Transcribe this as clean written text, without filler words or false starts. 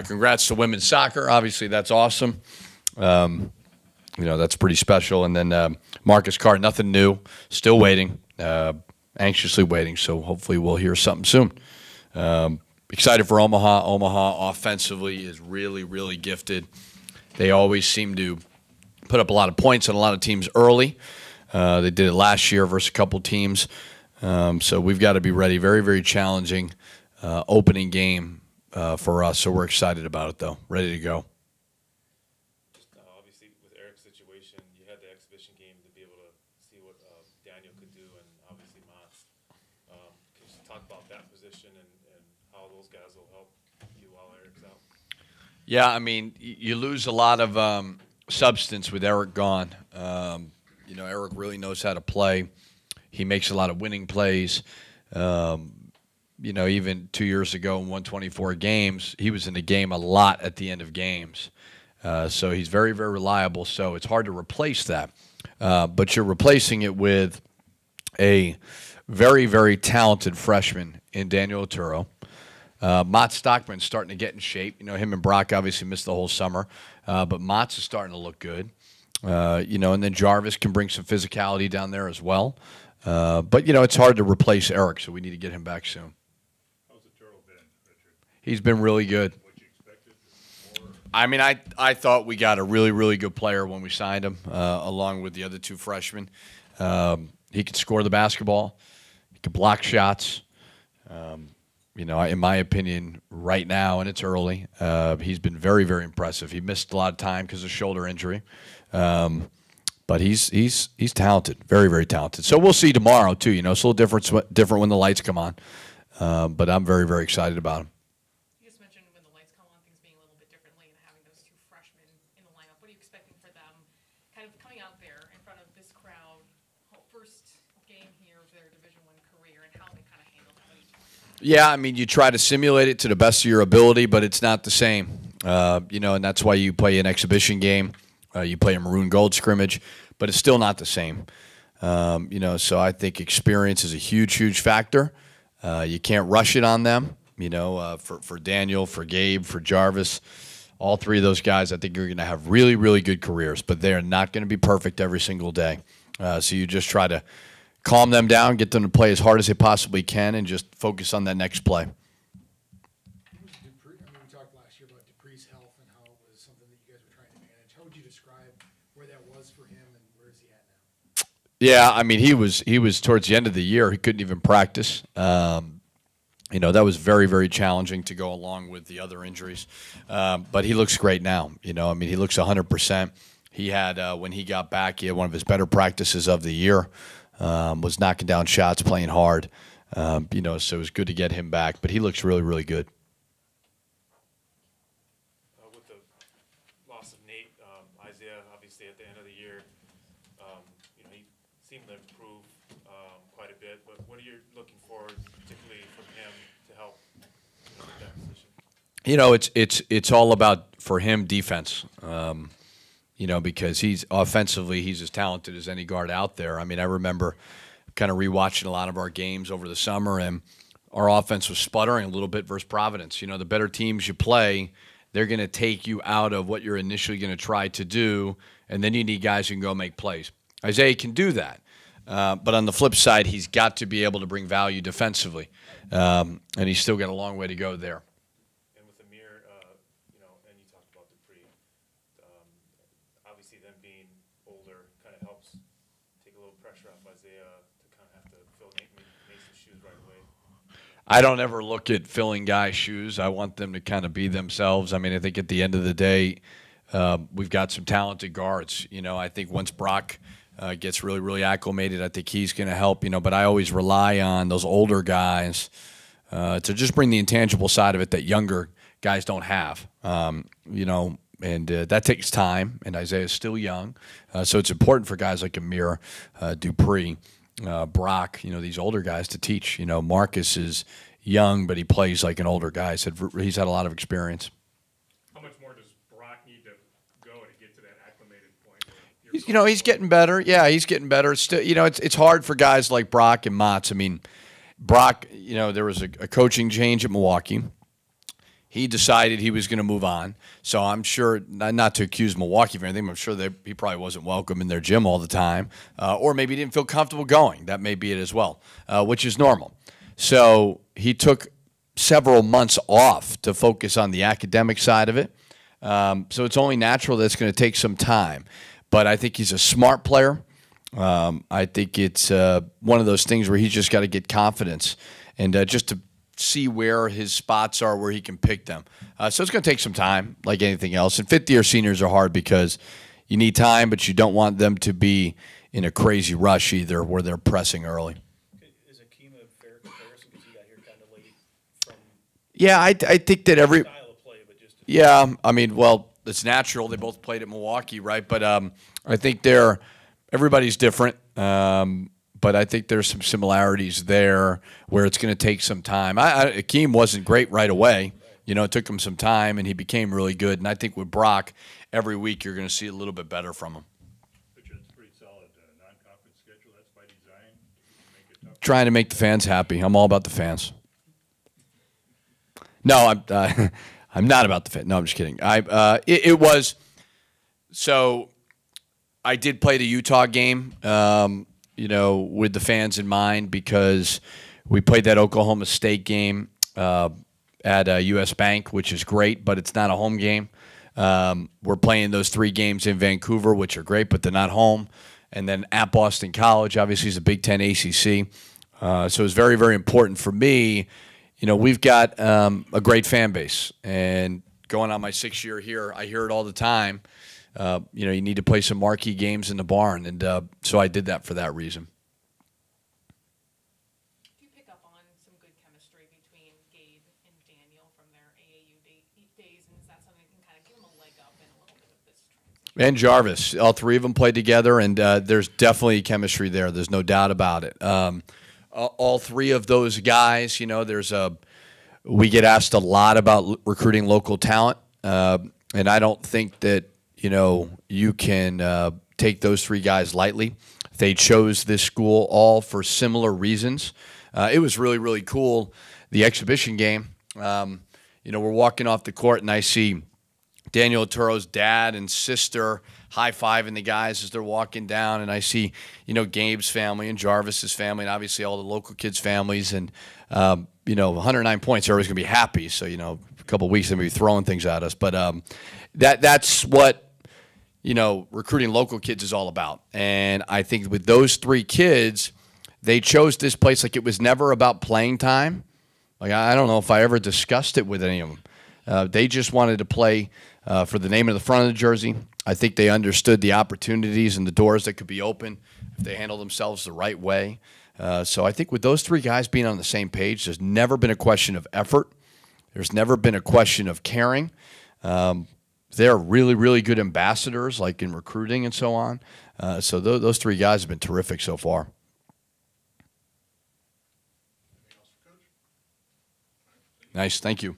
Congrats to women's soccer. Obviously, that's awesome. That's pretty special. And then Marcus Carr, nothing new. Still waiting, anxiously waiting. So hopefully we'll hear something soon. Excited for Omaha. Omaha offensively is really, really gifted. They always seem to put up a lot of points on a lot of teams early. They did it last year versus a couple teams. So we've got to be ready. Very, very challenging opening game for us. So we're excited about it, though. Ready to go. Just obviously with Eric's situation, you had the exhibition game to be able to see what Daniel could do, and obviously Mats. Can you talk about that position and how those guys will help you while Eric's out? Yeah, I mean, you lose a lot of substance with Eric gone. Eric really knows how to play. He makes a lot of winning plays. Even 2 years ago in 124 games, he was in the game a lot at the end of games. So he's very, very reliable. So it's hard to replace that. But you're replacing it with a very, very talented freshman in Daniel Otero. Mats Stockman's starting to get in shape. Him and Brock obviously missed the whole summer. But Mats is starting to look good. And then Jarvis can bring some physicality down there as well. But it's hard to replace Eric, so we need to get him back soon. How's the turtle been, Richard? He's been really good. What you expected? More? I mean, I thought we got a really, really good player when we signed him, along with the other two freshmen. He could score the basketball. He could block shots. In my opinion, right now, and it's early, he's been very, very impressive. He missed a lot of time because of shoulder injury. But he's talented, very, very talented. So we'll see tomorrow, too. It's a little different when the lights come on. But I'm very, very excited about him. You just mentioned when the lights come on, things being a little bit differently and having those two freshmen in the lineup. What are you expecting for them kind of coming out there in front of this crowd, first game here of their Division I career, and how they kind of handle that? Yeah, I mean, you try to simulate it to the best of your ability, but it's not the same. And that's why you play an exhibition game. You play a maroon gold scrimmage, but it's still not the same. So I think experience is a huge, huge factor. You can't rush it on them. For Daniel, for Gabe, for Jarvis, all three of those guys, I think you're going to have really, really good careers, but they are not going to be perfect every single day. So you just try to calm them down, get them to play as hard as they possibly can, and just focus on that next play. We talked last year about Dupree's health and how it was something that you guys were trying to manage. How would you describe where that was for him, and where is he at now? Yeah, I mean, he was towards the end of the year. He couldn't even practice. That was very, very challenging to go along with the other injuries. But he looks great now. He looks 100%. He had, when he got back, he had one of his better practices of the year. Was knocking down shots, playing hard. So it was good to get him back. But he looks really, really good. With the loss of Nate, Isaiah, obviously at the end of the year, he seemed to improve quite a bit. But what are you looking for, particularly from him, to help with that position? It's all about, for him, defense. Because he's offensively, he's as talented as any guard out there. I mean, I remember kind of rewatching a lot of our games over the summer, and our offense was sputtering a little bit versus Providence. The better teams you play, they're going to take you out of what you're initially going to try to do, and then you need guys who can go make plays. Isaiah can do that. But on the flip side, he's got to be able to bring value defensively, and he's still got a long way to go there. And with Amir, and you talked about Dupree, obviously them being older kind of helps take a little pressure off Isaiah to kind of have to fill Mason's shoes right away. I don't ever look at filling guys' shoes. I want them to kind of be themselves. I mean, I think at the end of the day, we've got some talented guards. I think once Brock gets really, really acclimated, I think he's going to help. But I always rely on those older guys to just bring the intangible side of it that younger guys don't have. And that takes time, and Isaiah's still young. So it's important for guys like Amir, Dupree, Brock, these older guys to teach. Marcus is young, but he plays like an older guy. He's had a lot of experience. How much more does Brock need to go to get to that acclimated point? He's getting better. Yeah, he's getting better. Still, it's hard for guys like Brock and Mats. I mean, Brock, there was a coaching change at Milwaukee. he decided he was going to move on. So I'm sure, not to accuse Milwaukee of anything, I'm sure that he probably wasn't welcome in their gym all the time, or maybe he didn't feel comfortable going. That may be it as well, which is normal. So he took several months off to focus on the academic side of it. So it's only natural that it's going to take some time. But I think he's a smart player. I think it's one of those things where he's just got to get confidence and just to see where his spots are, where he can pick them. So it's going to take some time, like anything else. And fifth-year seniors are hard because you need time, but you don't want them to be in a crazy rush either where they're pressing early. Is Akeem a fair comparison because he got here kind of late from Yeah, I think that every style of play, but just yeah, I mean, well, it's natural. They both played at Milwaukee, right? But I think everybody's different. But I think there's some similarities there where it's going to take some time. Akeem wasn't great right away. You know, it took him some time, and he became really good. And I think with Brock, every week you're going to see a little bit better from him. Richard, it's pretty solid non-conference schedule. That's by design. Make it tough. Trying to make the fans happy. I'm all about the fans. No, I'm not about the fans. No, I'm just kidding. It was so. I did play the Utah game. You know, with the fans in mind because we played that Oklahoma State game at U.S. Bank, which is great, but it's not a home game. We're playing those 3 games in Vancouver, which are great, but they're not home. And then at Boston College, obviously, is a Big Ten ACC. So it's very, very important for me. You know, we've got a great fan base. And going on my 6th year here, I hear it all the time. You know, you need to play some marquee games in the barn, and so I did that for that reason. Do you pick up on some good chemistry between Gabe and Daniel from their AAU days, and is that something that can kind of give them a leg up in a little bit of this transition? And Jarvis, all 3 of them played together, and there's definitely chemistry there. There's no doubt about it. All 3 of those guys, you know, we get asked a lot about recruiting local talent, and I don't think that, you know, you can take those 3 guys lightly. They chose this school all for similar reasons. It was really, really cool, the exhibition game. You know, we're walking off the court, and I see Daniel Turo's dad and sister high-fiving the guys as they're walking down, and I see, you know, Gabe's family and Jarvis's family and obviously all the local kids' families. And, you know, 109 points, everybody's going to be happy. So, you know, a couple of weeks they're going to be throwing things at us. But that's what, you know, recruiting local kids is all about. And I think with those 3 kids, they chose this place like it was never about playing time. Like, I don't know if I ever discussed it with any of them. They just wanted to play for the name of the front of the jersey. I think they understood the opportunities and the doors that could be open if they handled themselves the right way. So I think with those 3 guys being on the same page, there's never been a question of effort. There's never been a question of caring. They're really, really good ambassadors, like in recruiting and so on. So those 3 guys have been terrific so far. Nice. Thank you.